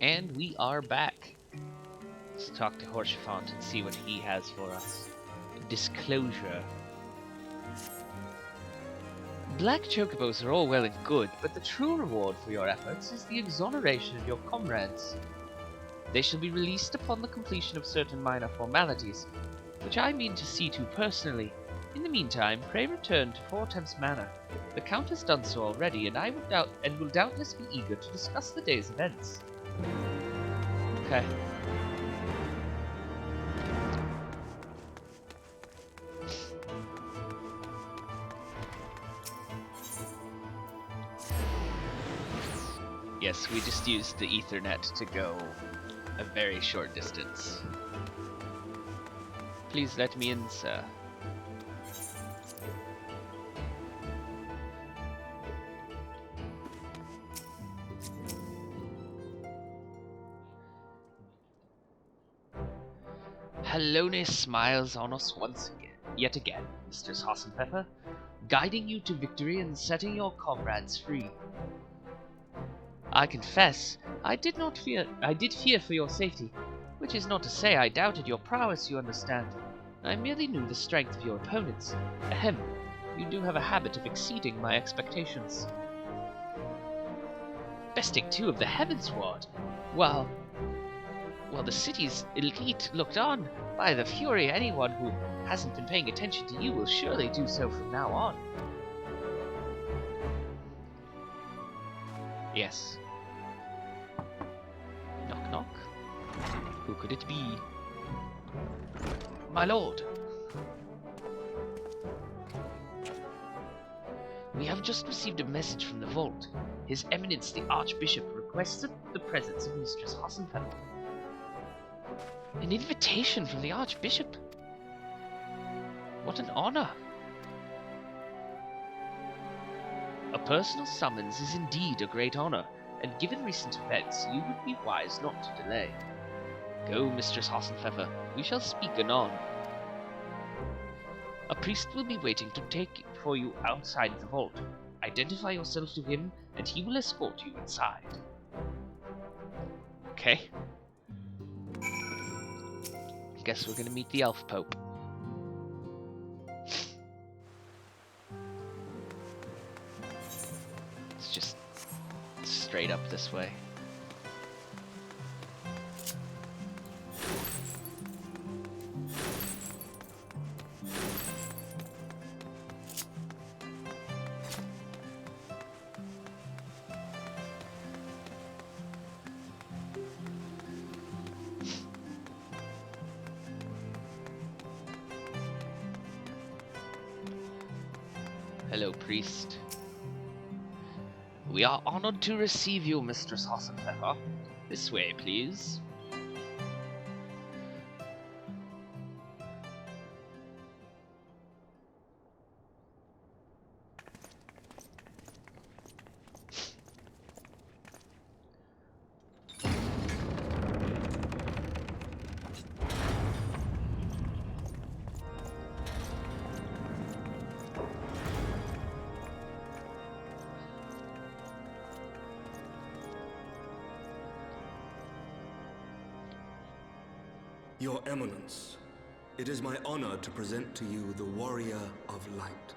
And we are back. Let's talk to Horsefant and see what he has for us. Disclosure. Black chocobos are all well and good, but the true reward for your efforts is the exoneration of your comrades. They shall be released upon the completion of certain minor formalities, which I mean to see to personally. In the meantime, pray return to Four Temps Manor. The Count has done so already, and will doubtless be eager to discuss the day's events. Okay. Yes, we just used the Ethernet to go a very short distance. Please let me in, sir. Hallowness smiles on us yet again, Mistress Hassenpfeffer, guiding you to victory and setting your comrades free. I confess, I did fear for your safety, which is not to say I doubted your prowess, you understand. I merely knew the strength of your opponents. Ahem, you do have a habit of exceeding my expectations. Besting two of the Heavens Ward, while the city's elite looked on. By the fury, anyone who hasn't been paying attention to you will surely do so from now on. Yes. Knock knock. Who could it be? My lord. We have just received a message from the vault. His Eminence the Archbishop requested the presence of Mistress Hassenpfeffer. An invitation from the Archbishop? What an honor! A personal summons is indeed a great honor, and given recent events, you would be wise not to delay. Go, Mistress Hassenpfeffer, we shall speak anon. A priest will be waiting to take it for you outside the vault. Identify yourself to him, and he will escort you inside. Okay. Guess we're gonna meet the Elf Pope. It's just straight up this way. Hello, priest. We are honored to receive you, Mistress Hassenpfeffer. This way, please. Your Eminence, it is my honor to present to you the Warrior of Light.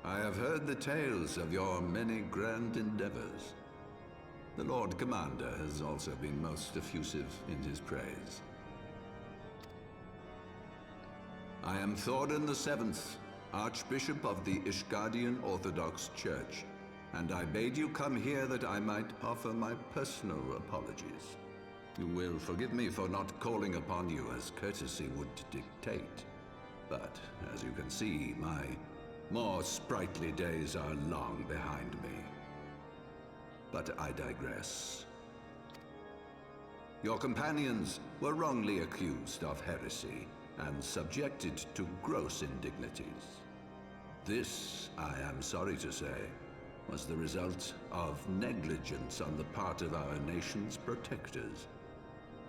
I have heard the tales of your many grand endeavors. The Lord Commander has also been most effusive in his praise. I am Thordan VII, Archbishop of the Ishgardian Orthodox Church, and I bade you come here that I might offer my personal apologies. You will forgive me for not calling upon you as courtesy would dictate, but as you can see, my more sprightly days are long behind me. But I digress. Your companions were wrongly accused of heresy and subjected to gross indignities. This, I am sorry to say, was the result of negligence on the part of our nation's protectors.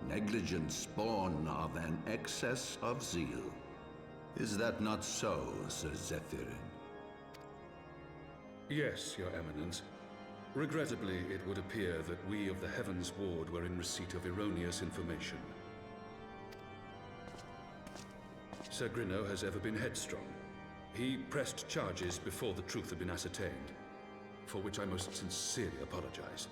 Negligence born of an excess of zeal. Is that not so, Sir Zephyrin? Yes, Your Eminence. Regrettably, it would appear that we of the Heavens Ward were in receipt of erroneous information. Sir Grinno has ever been headstrong. He pressed charges before the truth had been ascertained, for which I most sincerely apologize.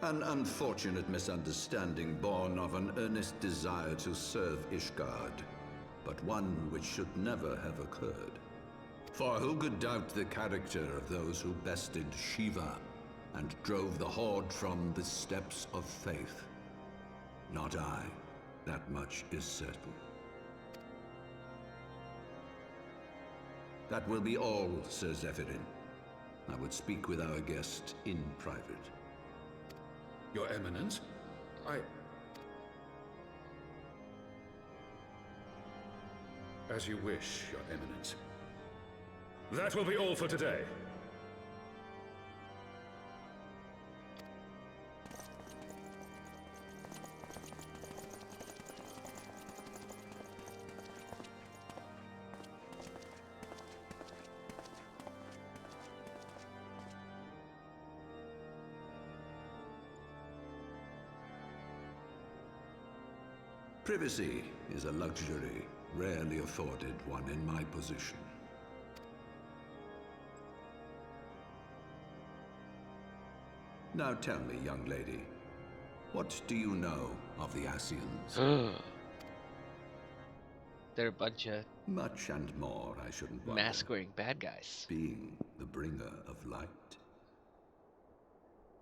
An unfortunate misunderstanding born of an earnest desire to serve Ishgard, but one which should never have occurred. For who could doubt the character of those who bested Shiva and drove the Horde from the steps of faith? Not I. That much is certain. That will be all, Sir Zephyrin. I would speak with our guest in private. Your Eminence, As you wish, Your Eminence. That will be all for today. Privacy is a luxury rarely afforded one in my position. Now tell me, young lady, what do you know of the Ascians? They're a bunch of Much and more, I shouldn't wonder. mask-wearing bad guys. Being the bringer of light.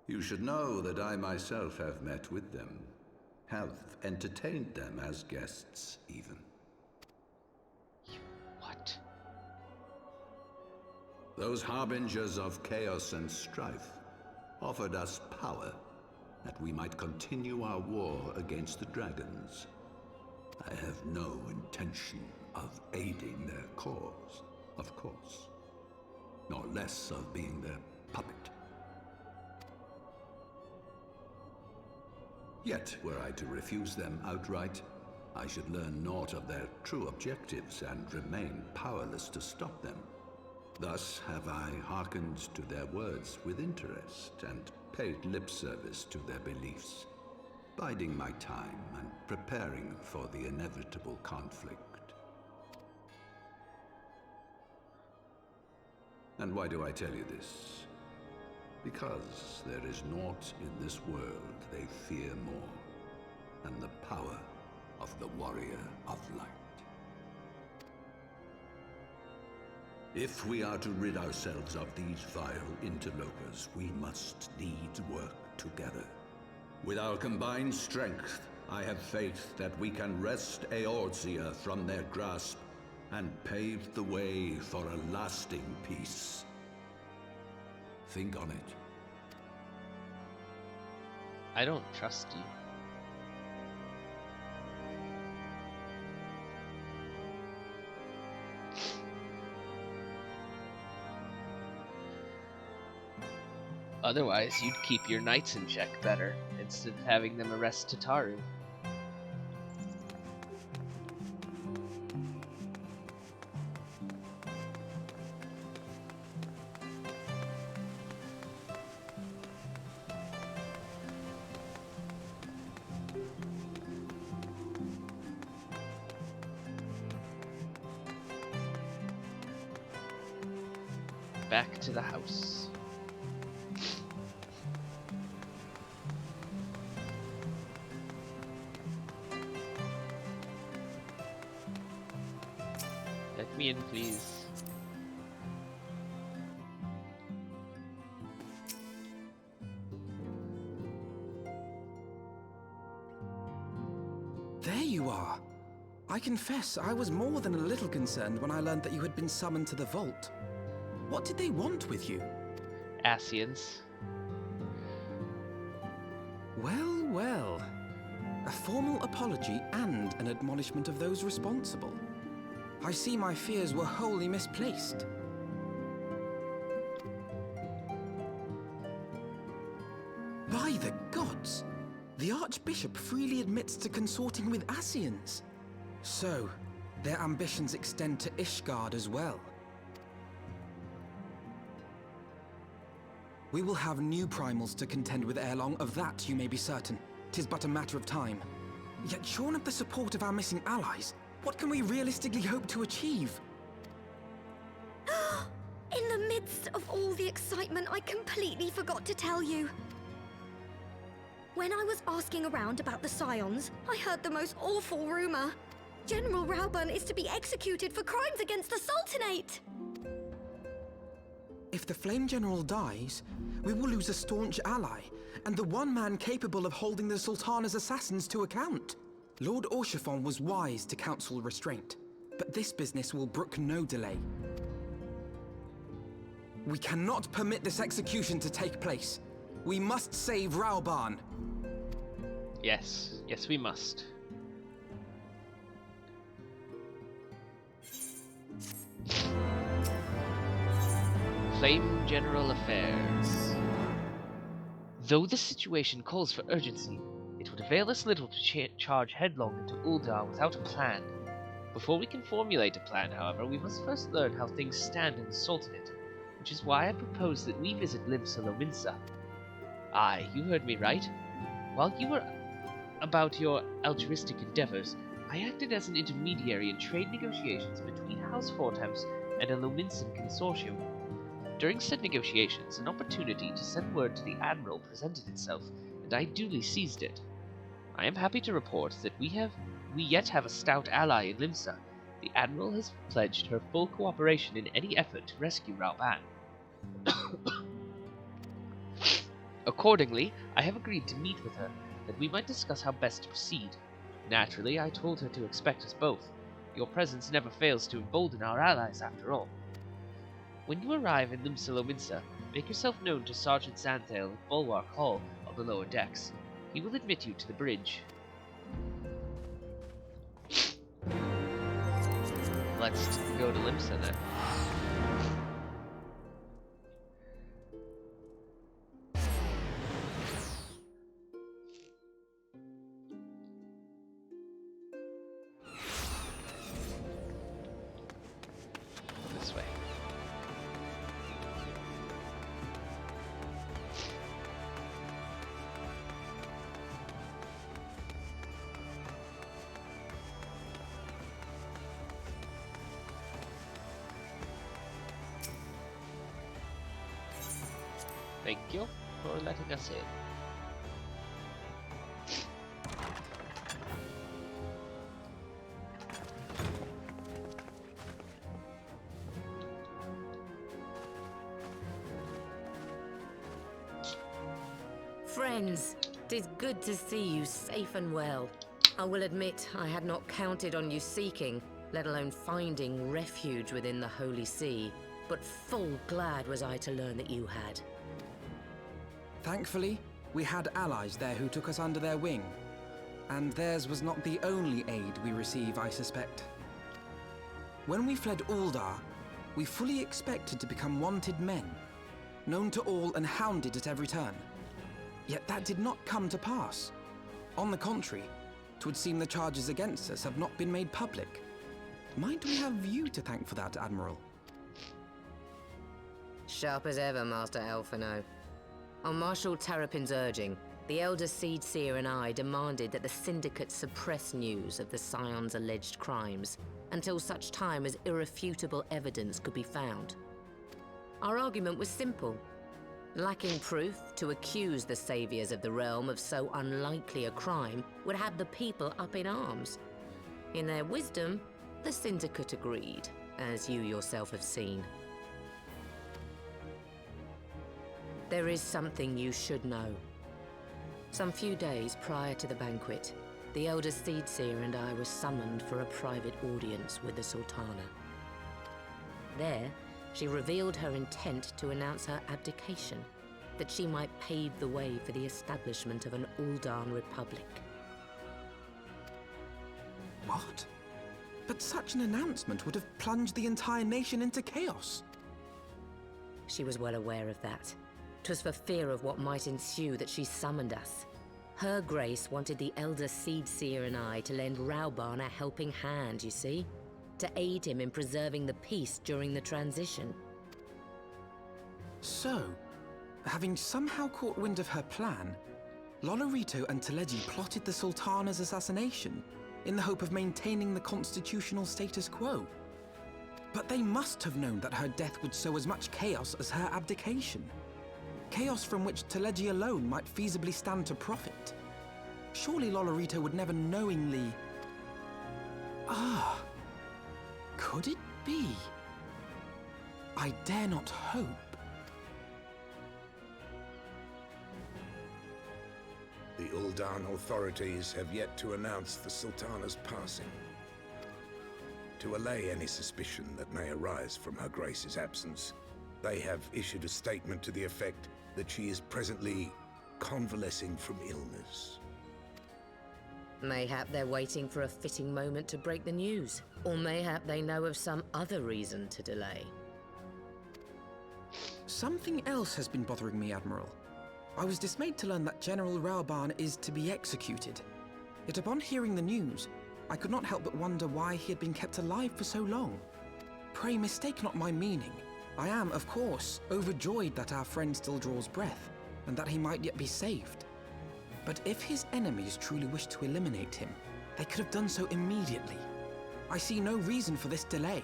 You should know that I myself have met with them. Have entertained them as guests, even. What? Those harbingers of chaos and strife offered us power that we might continue our war against the dragons. I have no intention of aiding their cause, of course, nor less of being their puppet. Yet, were I to refuse them outright, I should learn naught of their true objectives and remain powerless to stop them. Thus have I hearkened to their words with interest and paid lip service to their beliefs, biding my time and preparing for the inevitable conflict. And why do I tell you this? Because there is naught in this world they fear more than the power of the Warrior of Light. If we are to rid ourselves of these vile interlopers, we must needs work together. With our combined strength, I have faith that we can wrest Eorzea from their grasp and pave the way for a lasting peace. Think on it. I don't trust you. Otherwise, you'd keep your knights in check better, instead of having them arrest Tataru. Back to the house. Let me in, please. There you are. I confess, I was more than a little concerned when I learned that you had been summoned to the vault. What did they want with you? Ascians. Well, well. A formal apology and an admonishment of those responsible. I see my fears were wholly misplaced. By the gods! The Archbishop freely admits to consorting with Ascians. So, Their ambitions extend to Ishgard as well. We will have new primals to contend with ere long, of that you may be certain. 'Tis but a matter of time. Yet shorn of the support of our missing allies, what can we realistically hope to achieve? In the midst of all the excitement, I completely forgot to tell you. When I was asking around about the Scions, I heard the most awful rumor. General Rauburn is to be executed for crimes against the Sultanate! If the Flame General dies, we will lose a staunch ally, and the one man capable of holding the Sultana's assassins to account. Lord Orchiphon was wise to counsel restraint, but this business will brook no delay. We cannot permit this execution to take place. We must save Rauburn. Yes, yes we must. Flame General Affairs. Though the situation calls for urgency, it would avail us little to charge headlong into Uldar without a plan. Before we can formulate a plan, however, we must first learn how things stand in the Sultanate, which is why I propose that we visit Limsa Lominsa. Aye, you heard me right. While you were about your altruistic endeavors, I acted as an intermediary in trade negotiations between House Fortemps and a Lominsan consortium. During said negotiations, an opportunity to send word to the Admiral presented itself, and I duly seized it. I am happy to report that we yet have a stout ally in Limsa. The Admiral has pledged her full cooperation in any effort to rescue Rauban. Accordingly, I have agreed to meet with her, that we might discuss how best to proceed. Naturally, I told her to expect us both. Your presence never fails to embolden our allies, after all. When you arrive in Limsa Lominsa, make yourself known to Sergeant Xanthale at Bulwark Hall on the lower decks. He will admit you to the bridge. Let's go to Limsa then. This way. Thank you for letting us in. Friends, 'tis good to see you safe and well. I will admit I had not counted on you seeking, let alone finding refuge within the Holy See, but full glad was I to learn that you had. Thankfully, we had allies there who took us under their wing. And theirs was not the only aid we receive, I suspect. When we fled Uldar, we fully expected to become wanted men, known to all and hounded at every turn. Yet that did not come to pass. On the contrary, 'twould seem the charges against us have not been made public. Might we have you to thank for that, Admiral? Sharp as ever, Master Elfino. On Marshal Terrapin's urging, the Elder Seedseer and I demanded that the Syndicate suppress news of the Scion's alleged crimes until such time as irrefutable evidence could be found. Our argument was simple. Lacking proof, to accuse the saviors of the realm of so unlikely a crime would have the people up in arms. In their wisdom, the Syndicate agreed, as you yourself have seen. There is something you should know. Some few days prior to the banquet, the Elder Seedseer and I were summoned for a private audience with the Sultana. There, she revealed her intent to announce her abdication, that she might pave the way for the establishment of an Uldan Republic. What? But such an announcement would have plunged the entire nation into chaos. She was well aware of that. 'Twas for fear of what might ensue that she summoned us. Her Grace wanted the Elder Seedseer and I to lend Rauban a helping hand, you see? to aid him in preserving the peace during the transition. So, having somehow caught wind of her plan, Lolorito and Teleji plotted the Sultana's assassination in the hope of maintaining the constitutional status quo. But they must have known that her death would sow as much chaos as her abdication. Chaos from which Teleji alone might feasibly stand to profit. Surely Lolorito would never knowingly... Could it be? I dare not hope. The Uldan authorities have yet to announce the Sultana's passing. To allay any suspicion that may arise from Her Grace's absence, they have issued a statement to the effect that she is presently convalescing from illness. Mayhap they're waiting for a fitting moment to break the news. Or mayhap they know of some other reason to delay. Something else has been bothering me, Admiral. I was dismayed to learn that General Raoban is to be executed. Yet upon hearing the news, I could not help but wonder why he had been kept alive for so long. Pray mistake not my meaning. I am, of course, overjoyed that our friend still draws breath, and that he might yet be saved. But if his enemies truly wished to eliminate him, they could have done so immediately. I see no reason for this delay.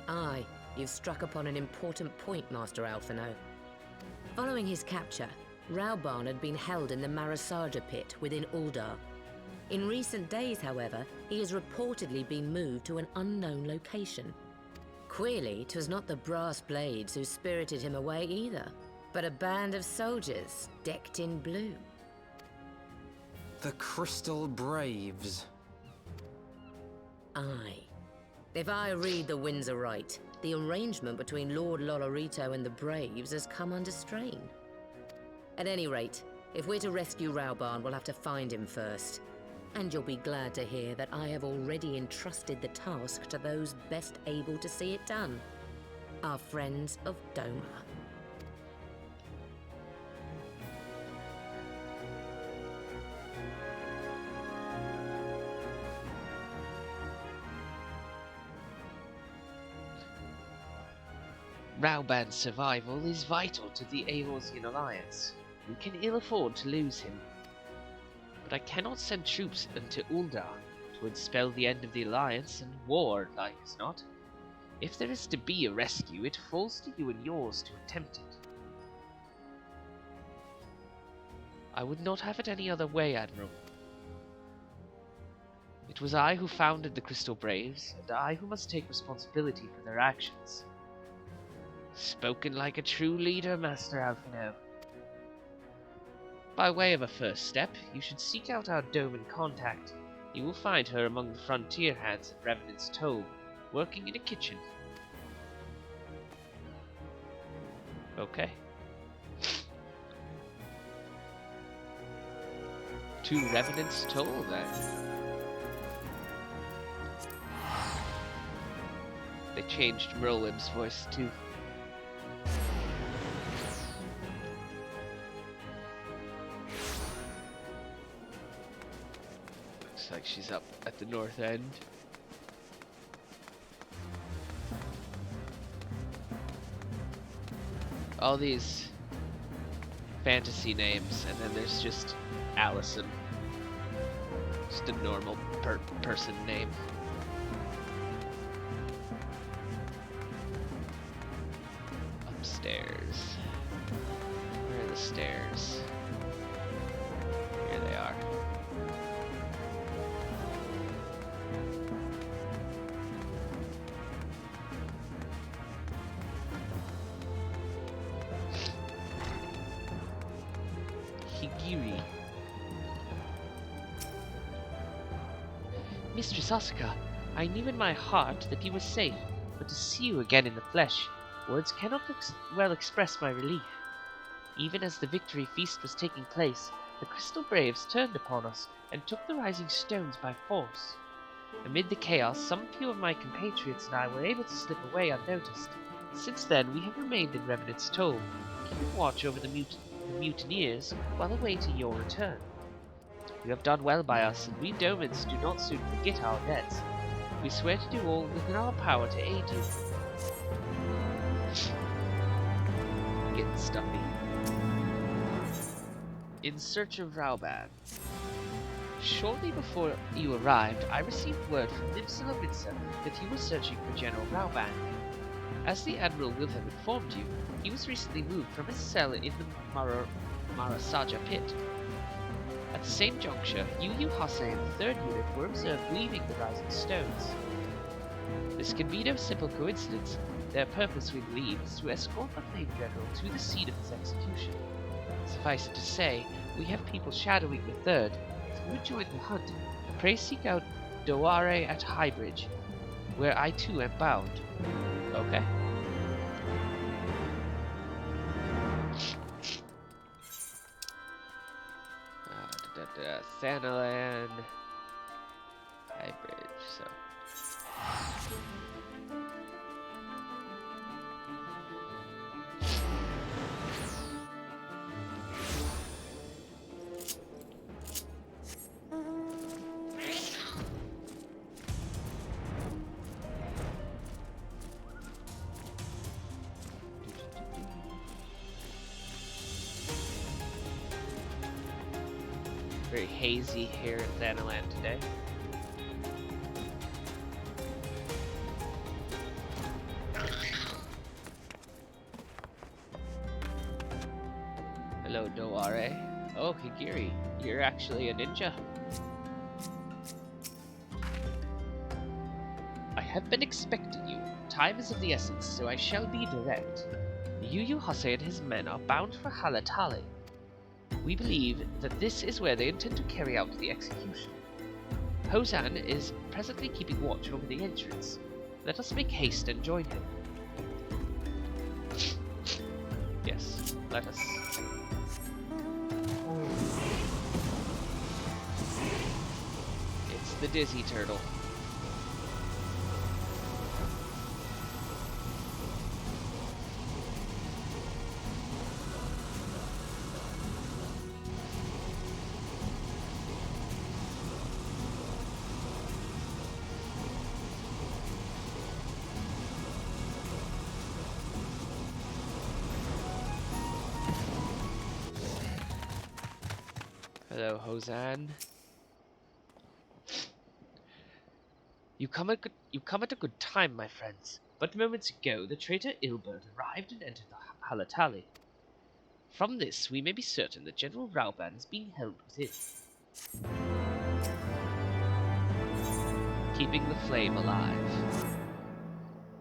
Aye, you've struck upon an important point, Master Alphino. Following his capture, Raoban had been held in the Marasaja pit within Uldar. In recent days, however, he has reportedly been moved to an unknown location. Queerly, 'twas not the Brass Blades who spirited him away either, but a band of soldiers decked in blue. The Crystal Braves. Aye. If I read the winds aright, the arrangement between Lord Lolorito and the Braves has come under strain. At any rate, if we're to rescue Raoban, we'll have to find him first. And you'll be glad to hear that I have already entrusted the task to those best able to see it done. Our friends of Doma. Raoban's survival is vital to the Eorzean Alliance. We can ill afford to lose him. But I cannot send troops into Uldar. It would spell the end of the Alliance and war, like as not. If there is to be a rescue, it falls to you and yours to attempt it. I would not have it any other way, Admiral. It was I who founded the Crystal Braves, and I who must take responsibility for their actions. Spoken like a true leader, Master Alphino. By way of a first step, you should seek out our Doman contact. You will find her among the frontier hands at Revenant's Toll, working in a kitchen. Okay. To Revenant's Toll, then. They changed Merlin's voice, too. Looks like she's up at the north end. All these fantasy names, and then there's just Allison. Just a normal person name. Upstairs. Where are the stairs? Here they are. Higiri. Mistress Asuka, I knew in my heart that you were safe, but to see you again in the flesh, words cannot well express my relief. Even as the victory feast was taking place, the Crystal Braves turned upon us and took the rising stones by force. Amid the chaos, some few of my compatriots and I were able to slip away unnoticed. Since then, we have remained in Revenant's Toll, keeping watch over the mutineers while awaiting your return. You have done well by us, and we Domans do not soon forget our debts. We swear to do all within our power to aid you. Getting stuffy. In search of Rauban. Shortly before you arrived, I received word from Nimsa that he was searching for General Rauban. As the Admiral will have informed you, he was recently moved from his cell in the Marasaja pit. At the same juncture, Yu Hase and the 3rd Unit were observed leaving the Rising Stones. This can be no simple coincidence. Their purpose, we believe, is to escort the Flame General to the scene of his execution. Suffice it to say, we have people shadowing the 3rd. If you would join the hunt, pray seek out Doare at Highbridge, where I too am bound. Okay. Thanalan Highbridge, so. Very hazy here in Thanalan today. Hello, Doare. Oh, Higiri, you're actually a ninja. I have been expecting you. Time is of the essence, so I shall be direct. Yu Hase and his men are bound for Halatali. We believe that this is where they intend to carry out the execution. Hosan is presently keeping watch over the entrance. Let us make haste and join him. Yes, let us. It's the Dizzy Turtle. Hello, Hosan. You come at a good time, my friends. But moments ago, the traitor Ilbert arrived and entered the Halatali. From this, we may be certain that General Rauban is being held within, keeping the flame alive.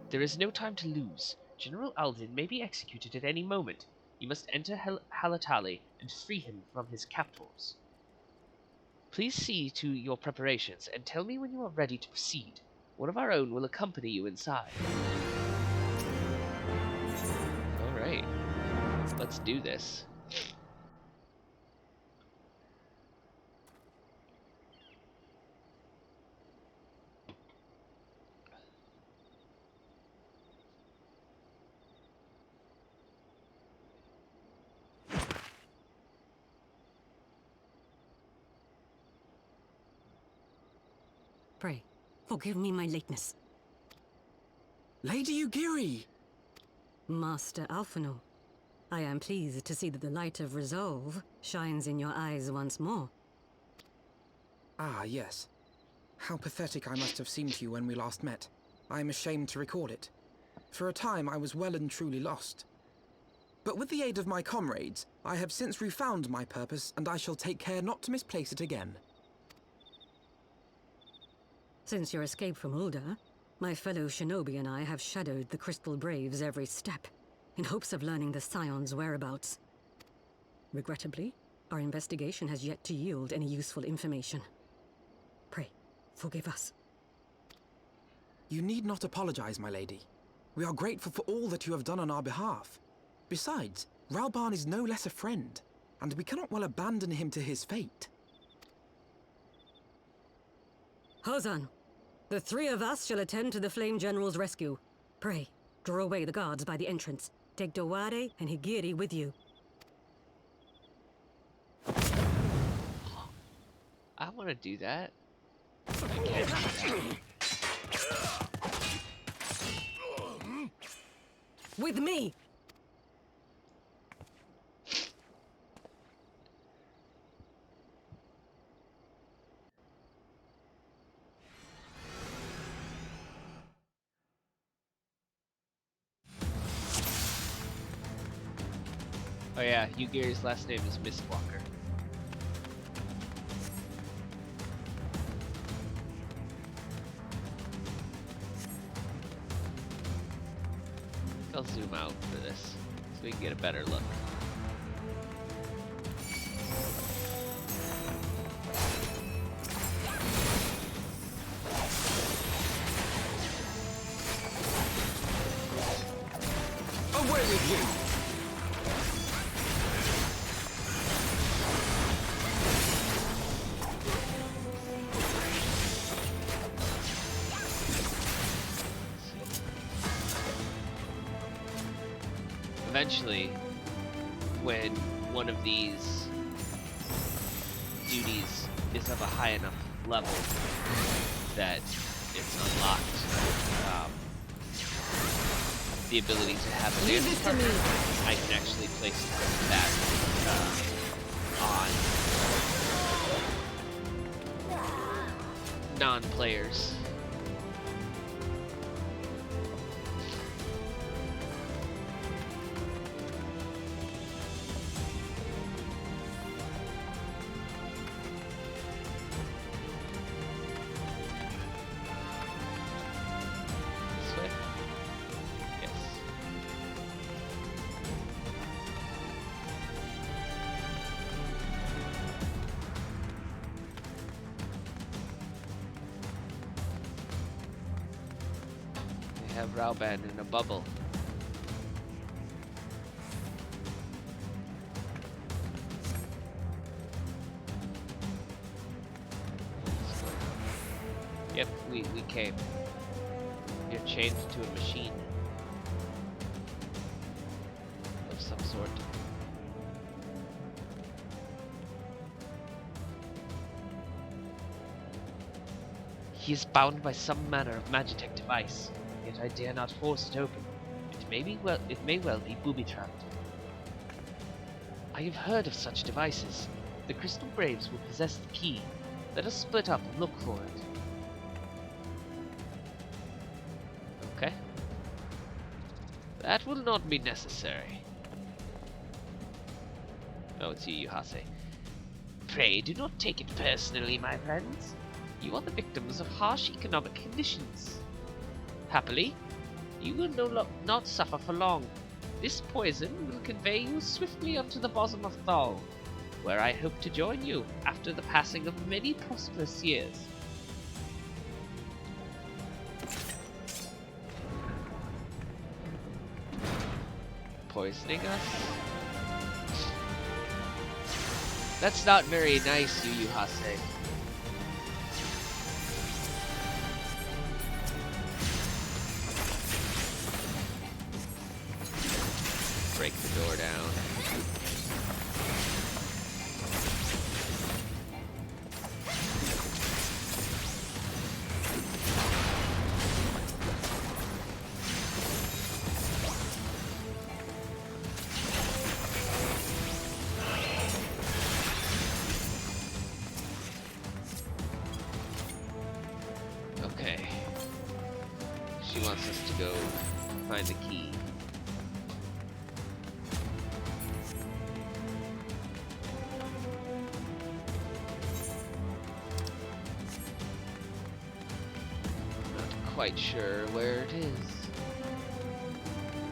There is no time to lose. General Aldin may be executed at any moment. You must enter Halatali and free him from his captors. Please see to your preparations and tell me when you are ready to proceed. One of our own will accompany you inside. Alright, let's do this. Pray, forgive me my lateness. Lady Yugiri! Master Alphino, I am pleased to see that the light of resolve shines in your eyes once more. Ah, yes. How pathetic I must have seemed to you when we last met. I am ashamed to record it. For a time I was well and truly lost. But with the aid of my comrades, I have since refound my purpose, and I shall take care not to misplace it again. Since your escape from Ulda, my fellow shinobi and I have shadowed the Crystal Braves every step, in hopes of learning the Scion's whereabouts. Regrettably, our investigation has yet to yield any useful information. Pray, forgive us. You need not apologize, my lady. We are grateful for all that you have done on our behalf. Besides, Rauban is no less a friend, and we cannot well abandon him to his fate. Hosan, the three of us shall attend to the Flame General's rescue. Pray, draw away the guards by the entrance. Take Dowade and Higiri with you. want to do that. I can't do that. With me! Oh yeah, Yugiri's last name is Mistwalker. I'll zoom out for this so we can get a better look. Away with you! Eventually, when one of these duties is of a high enough level that it's unlocked, the ability to have a dance partner, I can actually place that on non-players. Have Rauban in a bubble. Yep, we came. You're chained to a machine of some sort. He is bound by some manner of magitech device. Yet I dare not force it open. It may well be booby-trapped. I have heard of such devices. The Crystal Braves will possess the key. Let us split up and look for it. Okay. That will not be necessary. Oh, it's you, Yuhase. Pray do not take it personally, my friends. You are the victims of harsh economic conditions. Happily, you will not suffer for long. This poison will convey you swiftly onto the bosom of Thal, where I hope to join you after the passing of many prosperous years. Poisoning us? That's not very nice, Yuhase. Break the door down. Okay. She wants us to go find the key. Quite sure where it is.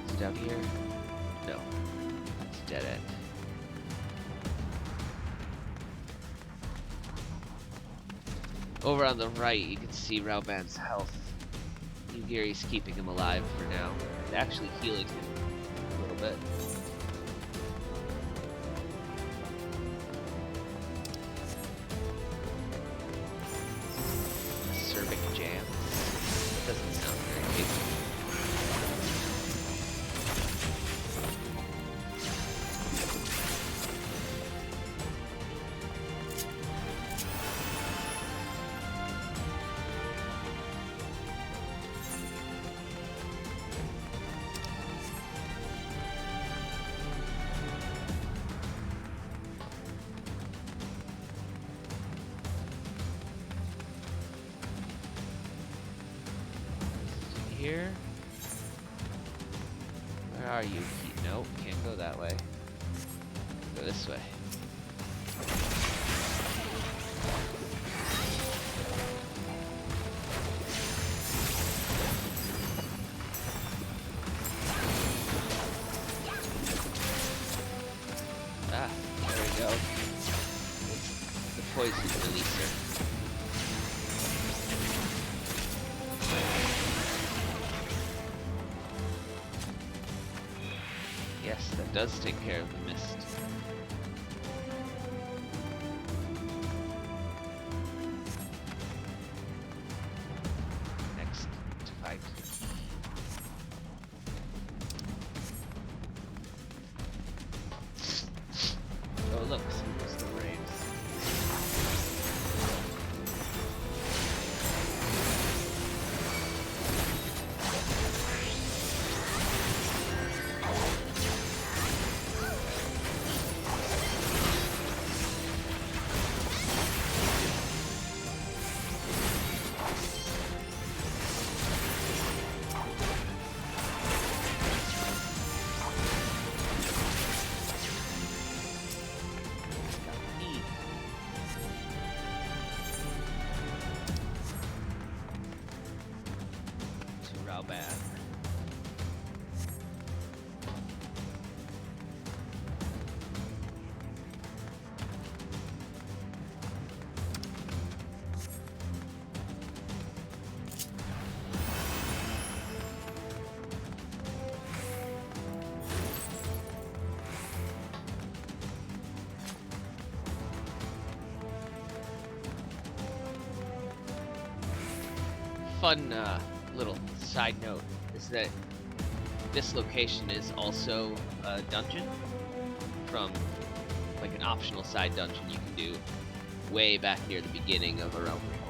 Is it down here? No. It's a dead end. Over on the right, you can see Rauban's health. Yugiri's keeping him alive for now. And actually healing him a little bit. Acerbic jam. Doesn't sound very tasty. here. Where are you? Nope, can't go that way. Go this way. Ah, there we go. It's the poison releaser. Yes, that does take care of the mist. Next to fight. Oh look, there's the raves. Bad. Fun little side note is that this location is also a dungeon from like an optional side dungeon you can do way back near the beginning of A Realm Reborn.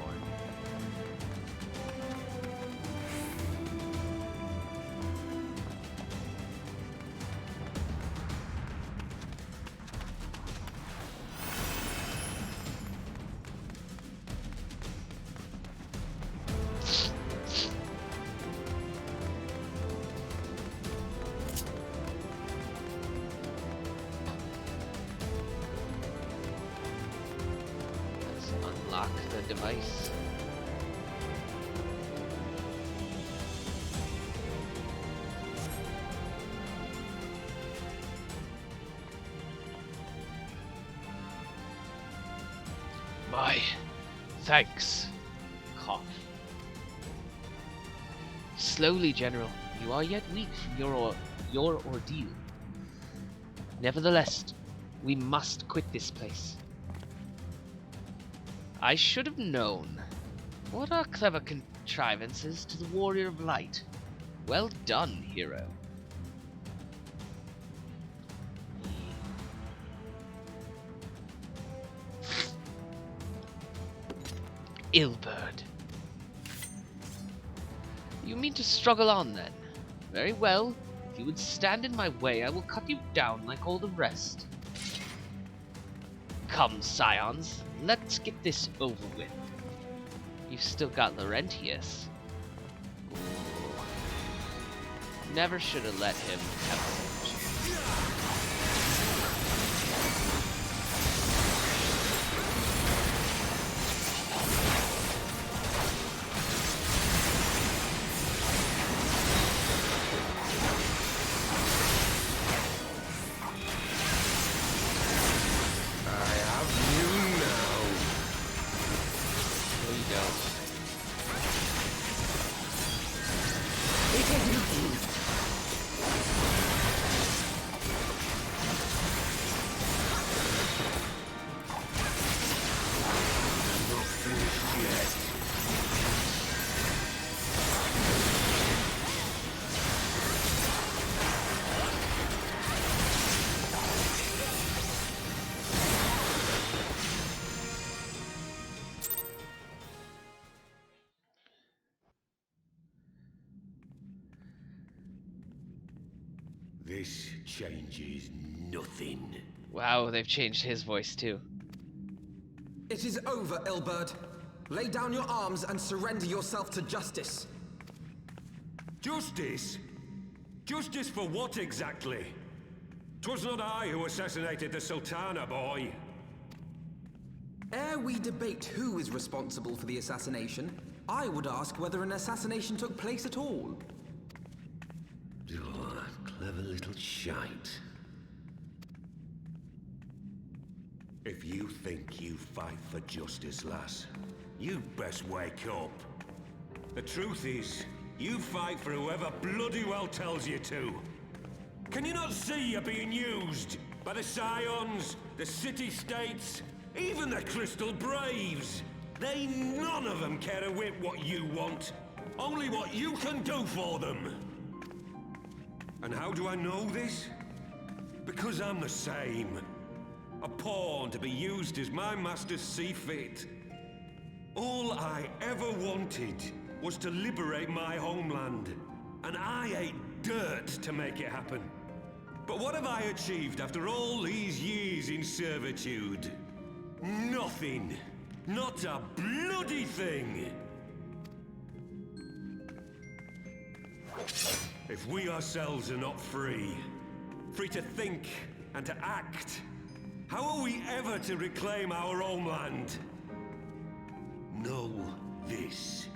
Unlock the device. My thanks. Cough. Slowly, General. You are yet weak from your ordeal. Nevertheless, we must quit this place. I should have known. What are clever contrivances to the Warrior of Light? Well done, hero. Illbird. You mean to struggle on then? Very well. If you would stand in my way, I will cut you down like all the rest. Come, scions, let's get this over with. You've still got Laurentius. Ooh. Never should have let him have such. This changes nothing. Wow, they've changed his voice too. It is over, Illbird. Lay down your arms and surrender yourself to justice. Justice? Justice for what exactly? 'Twas not I who assassinated the Sultana, boy. Ere we debate who is responsible for the assassination, I would ask whether an assassination took place at all. Oh, clever little shite. If you think you fight for justice, lass, you'd best wake up. The truth is, you fight for whoever bloody well tells you to. Can you not see you're being used by the Scions, the City-States, even the Crystal Braves? They none of them care a whit what you want, only what you can do for them. And how do I know this? Because I'm the same. A pawn to be used as my masters see fit. All I ever wanted was to liberate my homeland, and I ate dirt to make it happen. But what have I achieved after all these years in servitude? Nothing. Not a bloody thing. If we ourselves are not free, free to think and to act, how are we ever to reclaim our homeland? Know this.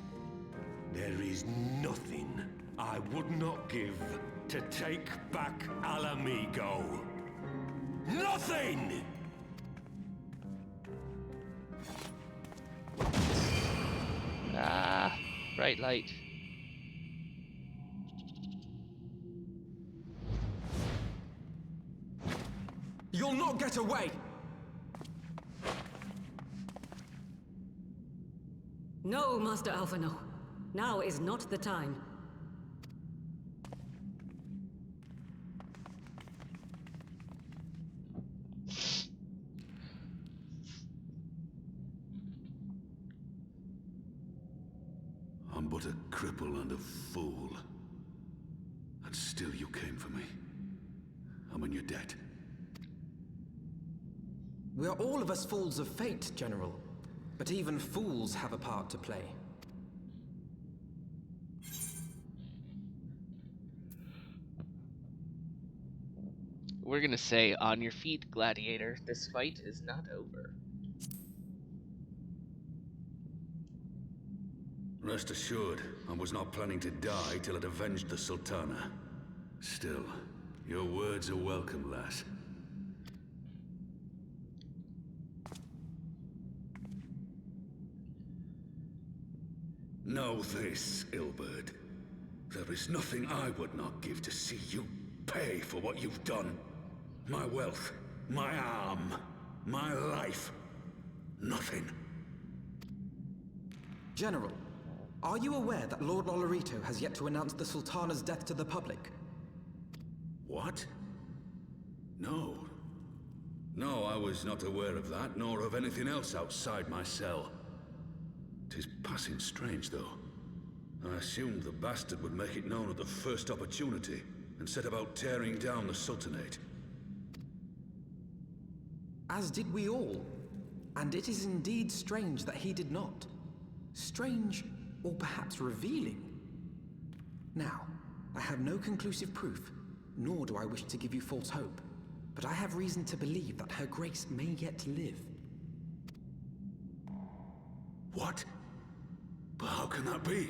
There is nothing I would not give to take back Alamigo. Nothing! Ah, bright light. You'll not get away! No, Master Alpha, no. Now is not the time. I'm but a cripple and a fool. And still you came for me. I'm in your debt. We are all of us fools of fate, General. But even fools have a part to play. We're gonna say, on your feet, gladiator. This fight is not over. Rest assured, I was not planning to die till I'd avenged the Sultana. Still, your words are welcome, lass. Know this, Ilberd. There is nothing I would not give to see you pay for what you've done. My wealth, my arm, my life. Nothing. General, are you aware that Lord Olorito has yet to announce the Sultana's death to the public? What? No. No, I was not aware of that, nor of anything else outside my cell. 'Tis passing strange, though. I assumed the bastard would make it known at the first opportunity, and set about tearing down the Sultanate. As did we all. And it is indeed strange that he did not. Strange, or perhaps revealing. Now, I have no conclusive proof, nor do I wish to give you false hope, but I have reason to believe that Her Grace may yet live. What? But how can that be?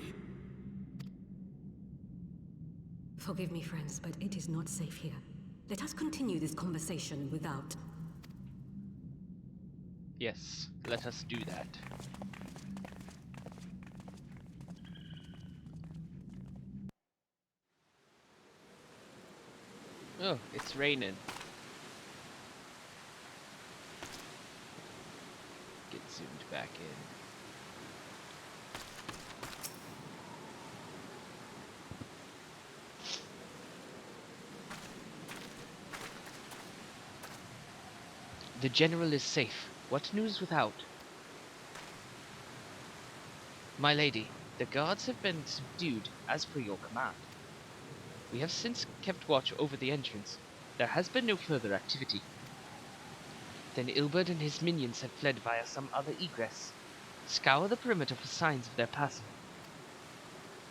Forgive me, friends, but it is not safe here. Let us continue this conversation without. Yes, let us do that. Oh, it's raining. Get zoomed back in. The General is safe. What news without? My lady, the guards have been subdued as per your command. We have since kept watch over the entrance. There has been no further activity. Then Ilberd and his minions have fled via some other egress. Scour the perimeter for signs of their passing.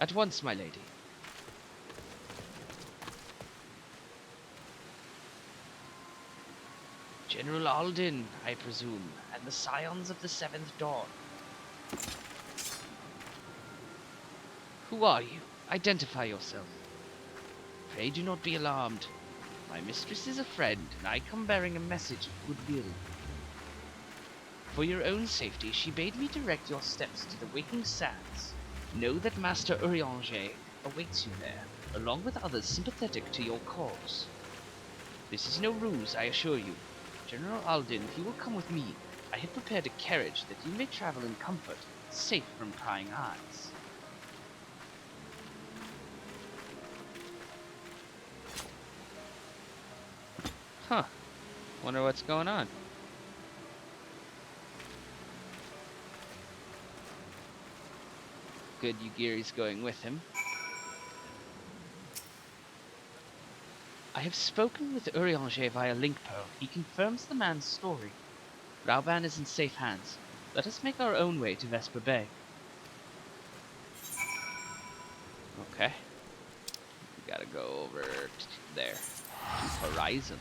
At once, my lady. General Alden, I presume, and the Scions of the Seventh Dawn. Who are you? Identify yourself. Pray do not be alarmed. My mistress is a friend, and I come bearing a message of goodwill. For your own safety, she bade me direct your steps to the Waking Sands. Know that Master Reigniting awaits you there, along with others sympathetic to your cause. This is no ruse, I assure you. General Alden, he will come with me. I have prepared a carriage that you may travel in comfort, safe from prying eyes. Huh. Wonder what's going on. Good, Yugiri's going with him. I have spoken with Reigniting via link pearl. He confirms the man's story. Rauban is in safe hands. Let us make our own way to Vesper Bay. Okay. We gotta go over there. To Horizon.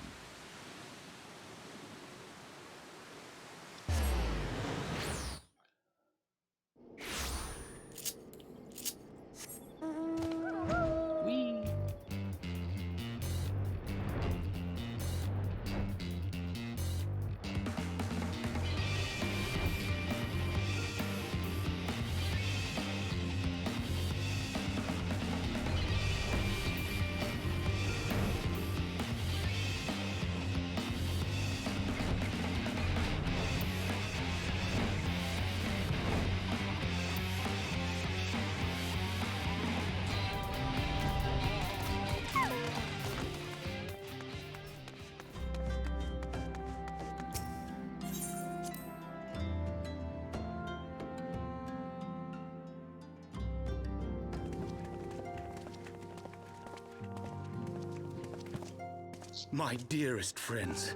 My dearest friends,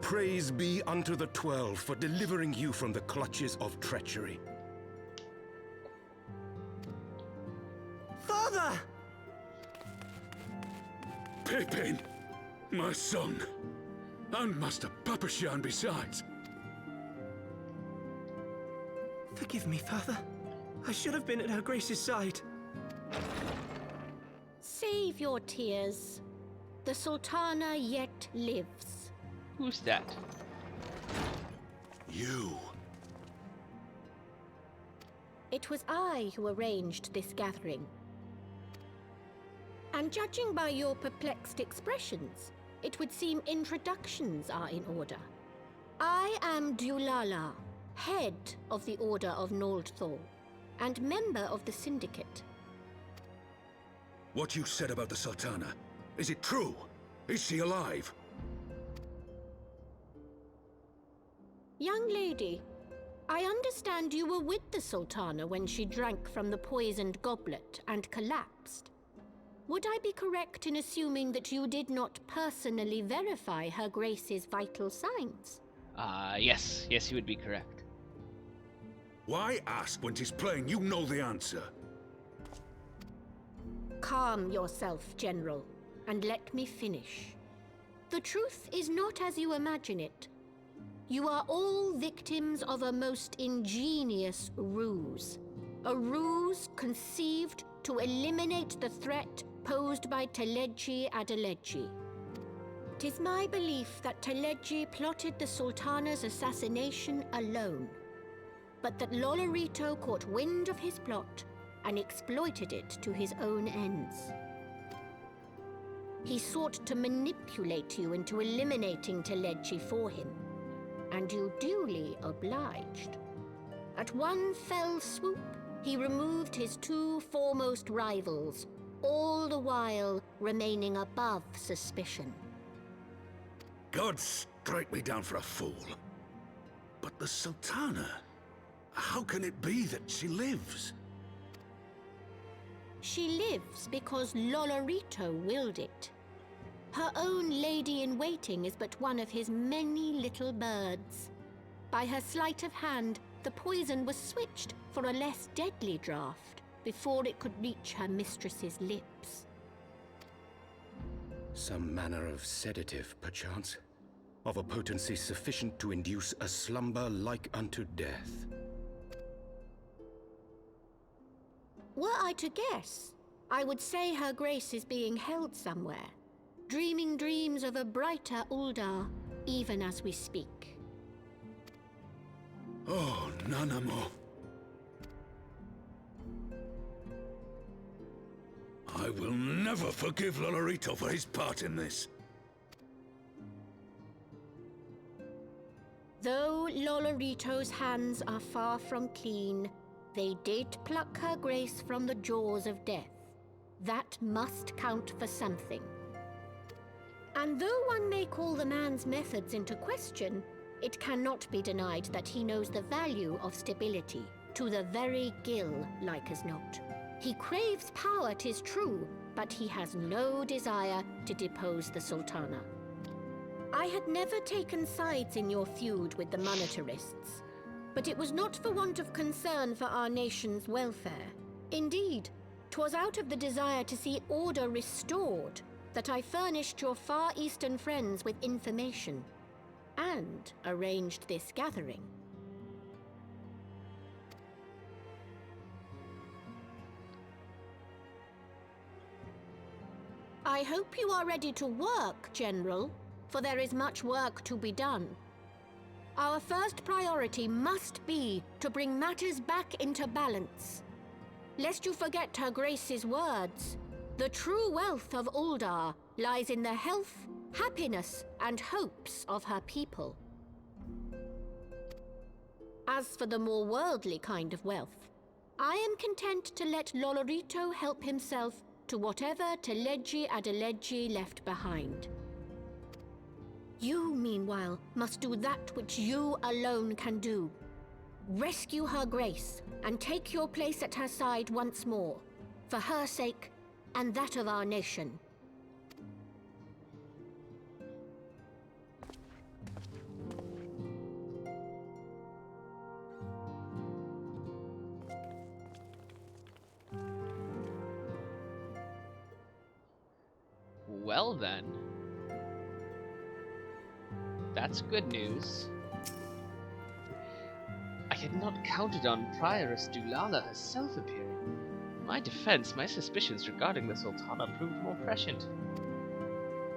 praise be unto the 12 for delivering you from the clutches of treachery. Father! Pippin! My son! And Master Papashan besides! Forgive me, Father. I should have been at Her Grace's side. Save your tears. The Sultana yet lives. Who's that? You! It was I who arranged this gathering. And judging by your perplexed expressions, it would seem introductions are in order. I am Dulala, head of the Order of Noldthor, and member of the Syndicate. What you said about the Sultana, is it true? Is she alive? Young lady, I understand you were with the Sultana when she drank from the poisoned goblet and collapsed. Would I be correct in assuming that you did not personally verify Her Grace's vital signs? Yes. Yes, you would be correct. Why ask when 'tis plain you know the answer? Calm yourself, General, and let me finish. The truth is not as you imagine it. You are all victims of a most ingenious ruse. A ruse conceived to eliminate the threat posed by Teleji Adeleji. 'Tis my belief that Teleji plotted the Sultana's assassination alone, but that Lolorito caught wind of his plot and exploited it to his own ends. He sought to manipulate you into eliminating Teleji for him, and you duly obliged. At one fell swoop, he removed his two foremost rivals, all the while remaining above suspicion. God strike me down for a fool. But the Sultana, how can it be that she lives? She lives because Lolorito willed it. Her own lady-in-waiting is but one of his many little birds. By her sleight of hand, the poison was switched for a less deadly draught before it could reach her mistress's lips. Some manner of sedative, perchance? of a potency sufficient to induce a slumber like unto death. Were I to guess, I would say her grace is being held somewhere, dreaming dreams of a brighter Uldar, even as we speak. Oh, Nanamo. I will never forgive Lolorito for his part in this. Though Lolorito's hands are far from clean, they did pluck her grace from the jaws of death. That must count for something. And though one may call the man's methods into question, it cannot be denied that he knows the value of stability, to the very gill, like as not. He craves power, 'tis true, but he has no desire to depose the Sultana. I had never taken sides in your feud with the monetarists, but it was not for want of concern for our nation's welfare. Indeed, 'twas out of the desire to see order restored that I furnished your Far Eastern friends with information, and arranged this gathering. I hope you are ready to work, General, for there is much work to be done. Our first priority must be to bring matters back into balance. Lest you forget Her Grace's words, the true wealth of Uldar lies in the health, happiness, and hopes of her people. As for the more worldly kind of wealth, I am content to let Lolorito help himself to whatever Teleji Adeleji left behind. You, meanwhile, must do that which you alone can do. Rescue Her Grace and take your place at her side once more, for her sake and that of our nation. Well then. That's good news. I had not counted on Prioress Dulala herself appearing. In my defense, my suspicions regarding the Sultana proved more prescient.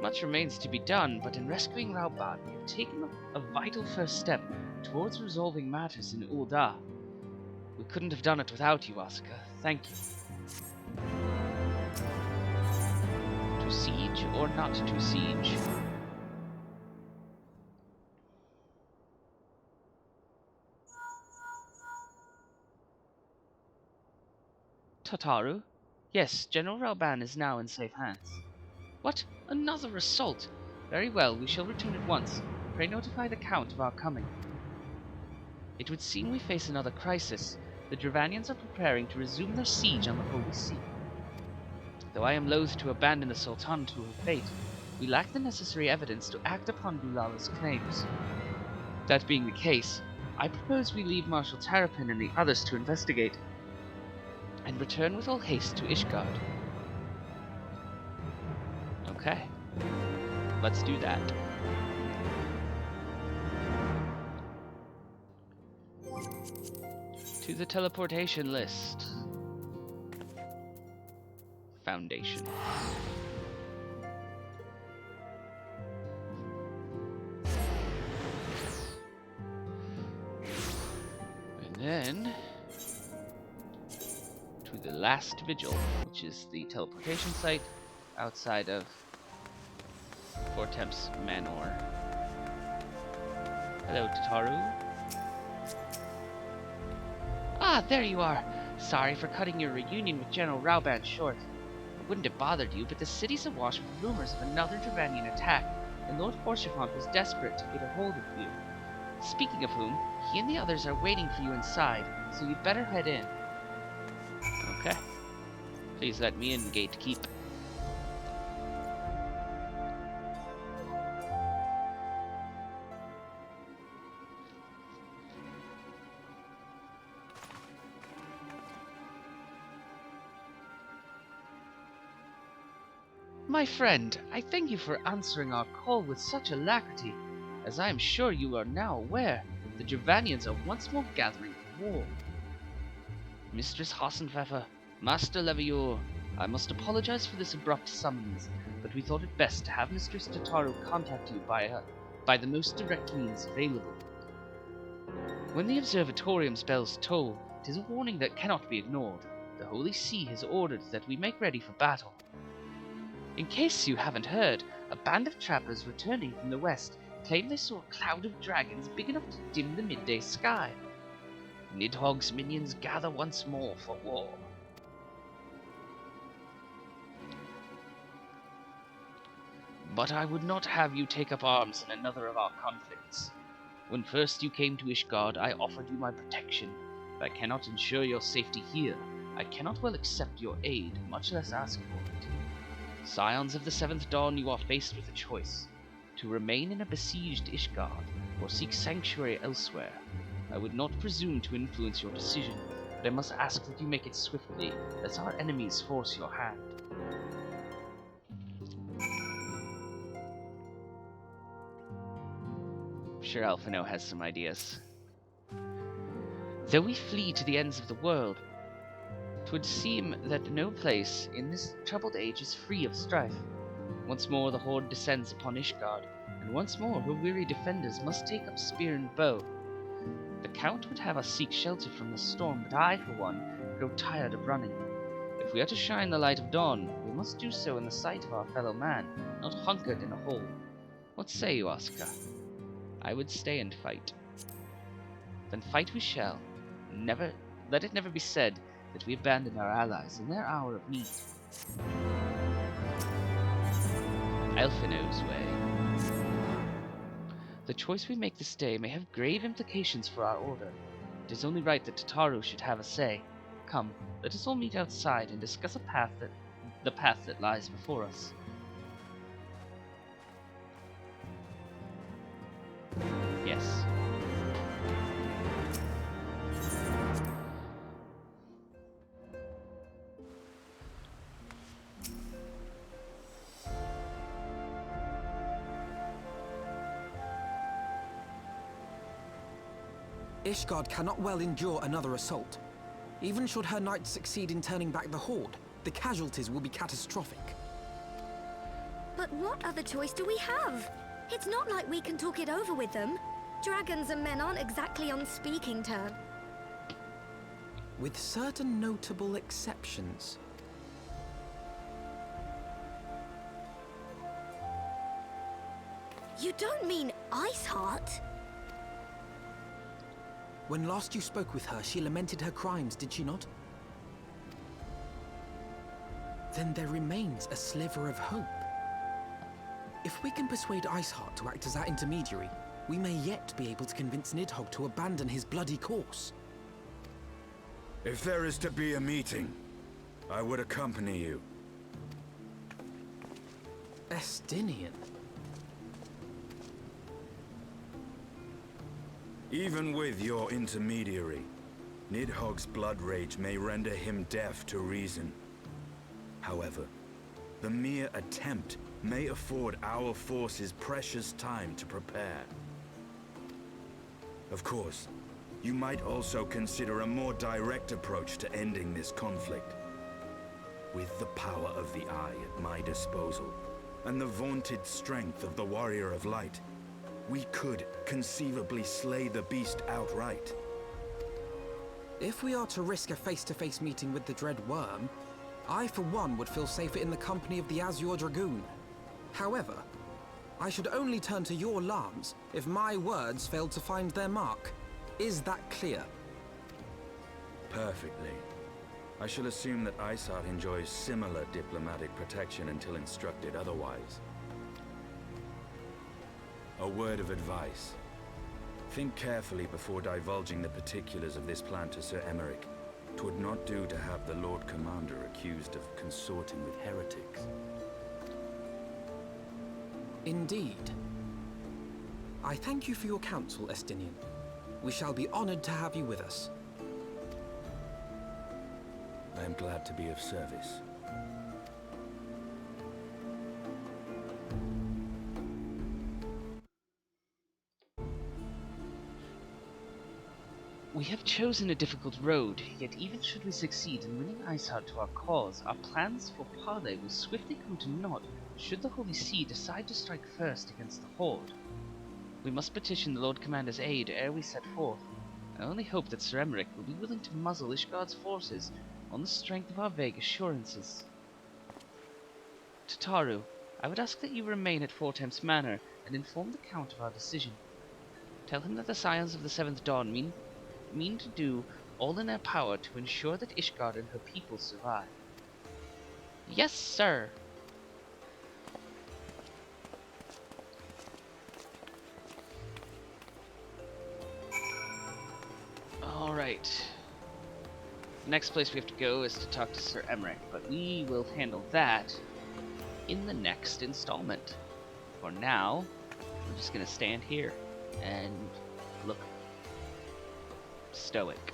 Much remains to be done, but in rescuing Rauban, we have taken a vital first step towards resolving matters in Ul'dah. We couldn't have done it without you, Asuka. Thank you. To siege or not to siege? Tataru? Yes, General Rauban is now in safe hands. What? Another assault? Very well, we shall return at once. Pray notify the Count of our coming. It would seem we face another crisis. The Dravanians are preparing to resume their siege on the Holy See. Though I am loath to abandon the Sultan to her fate, we lack the necessary evidence to act upon Dulala's claims. That being the case, I propose we leave Marshal Terrapin and the others to investigate, and return with all haste to Ishgard. Okay, let's do that. To the teleportation list. Foundation. And then to the last vigil, which is the teleportation site outside of Fortemps Manor. Hello, Tataru. Ah, there you are. Sorry for cutting your reunion with General Rauban short. It wouldn't have bothered you, but the city's awash with rumors of another Dravanian attack, and Lord Forchefant was desperate to get a hold of you. Speaking of whom, he and the others are waiting for you inside, so you'd better head in. Okay. Please let me in, gatekeep. My friend, I thank you for answering our call with such alacrity. As I am sure you are now aware, the Gervanians are once more gathering for war. Mistress Hassenpfeffer, Master Levior, I must apologize for this abrupt summons, but we thought it best to have Mistress Totaro contact you by the most direct means available. When the observatorium's bells toll, it is a warning that cannot be ignored. The Holy See has ordered that we make ready for battle. In case you haven't heard, a band of trappers returning from the west claim they saw a cloud of dragons big enough to dim the midday sky. Nidhogg's minions gather once more for war. But I would not have you take up arms in another of our conflicts. When first you came to Ishgard, I offered you my protection. If I cannot ensure your safety here, I cannot well accept your aid, much less ask for it. Scions of the Seventh Dawn, you are faced with a choice. To remain in a besieged Ishgard, or seek sanctuary elsewhere. I would not presume to influence your decision, but I must ask that you make it swiftly, lest our enemies force your hand. I'm sure Alphino has some ideas. Though we flee to the ends of the world, 'twould seem that no place in this troubled age is free of strife. Once more the horde descends upon Ishgard, and once more her weary defenders must take up spear and bow. The Count would have us seek shelter from the storm, but I, for one, grow tired of running. If we are to shine the light of dawn, we must do so in the sight of our fellow man, not hunkered in a hole. What say you, Asuka? I would stay and fight. Then fight we shall. Let it never be said that we abandon our allies in their hour of need. Alphino's way. The choice we make this day may have grave implications for our order. It is only right that Totaro should have a say. Come, let us all meet outside and discuss the path that lies before us. Yes. Ishgard cannot well endure another assault. Even should her knights succeed in turning back the horde, the casualties will be catastrophic. But what other choice do we have? It's not like we can talk it over with them. Dragons and men aren't exactly on speaking terms. With certain notable exceptions. You don't mean Iceheart? When last you spoke with her, she lamented her crimes, did she not? Then there remains a sliver of hope. If we can persuade Iceheart to act as our intermediary, we may yet be able to convince Nidhogg to abandon his bloody course. If there is to be a meeting, I would accompany you. Estinian. Even with your intermediary, Nidhogg's blood rage may render him deaf to reason. However, the mere attempt may afford our forces precious time to prepare. Of course, you might also consider a more direct approach to ending this conflict. With the power of the Eye at my disposal, and the vaunted strength of the Warrior of Light, we could conceivably slay the beast outright. If we are to risk a face-to-face meeting with the Dread Worm, I for one would feel safer in the company of the Azure Dragoon. However, I should only turn to your alarms if my words failed to find their mark. Is that clear? Perfectly. I shall assume that Iceheart enjoys similar diplomatic protection until instructed otherwise. A word of advice. Think carefully before divulging the particulars of this plan to Sir Emmerich. 'Twould not do to have the Lord Commander accused of consorting with heretics. Indeed. I thank you for your counsel, Estinian. We shall be honored to have you with us. I am glad to be of service. We have chosen a difficult road, yet even should we succeed in winning Iceheart to our cause, our plans for parley will swiftly come to naught should the Holy See decide to strike first against the Horde. We must petition the Lord Commander's aid ere we set forth. I only hope that Sir Emmerich will be willing to muzzle Ishgard's forces on the strength of our vague assurances. Tataru, I would ask that you remain at Four Temps Manor and inform the Count of our decision. Tell him that the Scions of the Seventh Dawn mean to do all in their power to ensure that Ishgard and her people survive. Yes, sir! Alright. The next place we have to go is to talk to Sir Emmerich, but we will handle that in the next installment. For now, we're just gonna stand here and look stoic.